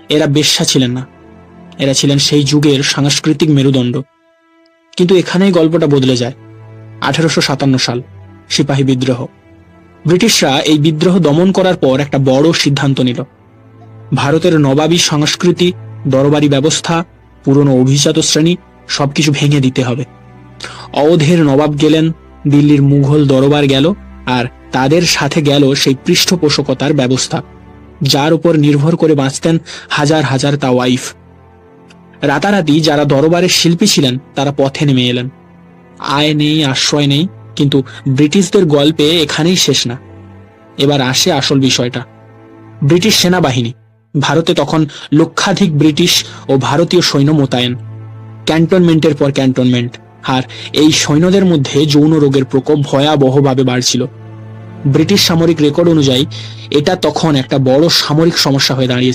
এরা বেশ্যা ছিলেন না, এরা ছিলেন সেই যুগের সাংস্কৃতিক মেরুদণ্ড। কিন্তু এখানেই গল্পটা বদলে যায়। 1857 সাল, সিপাহী বিদ্রোহ। ব্রিটিশরা এই বিদ্রোহ দমন করার পর একটা বড় সিদ্ধান্ত নিল। ভারতের নবাবী সংস্কৃতি, দরবারি ব্যবস্থা, পুরনো অভিজাত শ্রেণী সবকিছু ভেঙে দিতে হবে। অওধের নবাব গেলেন, দিল্লির মুঘল দরবার গেল, আর তাদের সাথে গেল সেই পৃষ্ঠপোষকতার ব্যবস্থা যার উপর নির্ভর করে বাঁচতেন হাজার হাজার তাওয়াইফ। রাতারাতি যারা দরবারের শিল্পী ছিলেন তারা পথে নেমে এলেন। আয় নেই, আশ্রয় নেই, কিন্তু ব্রিটিশদের গল্পে এখানেই শেষ না। এবার আসে আসল বিষয়টা। ব্রিটিশ সেনাবাহিনী। ভারতে তখন লক্ষাধিক ব্রিটিশ ও ভারতীয় সৈন্য মোতায়েন, ক্যান্টনমেন্টের পর ক্যান্টনমেন্ট। আর এই সৈন্যদের মধ্যে যৌন রোগের প্রকোপ ভয়াবহভাবে বাড়ছিল। ব্রিটিশ সামরিক রেকর্ড অনুযায়ী এটা তখন একটা বড় সামরিক সমস্যা হয়ে দাঁড়িয়েছে।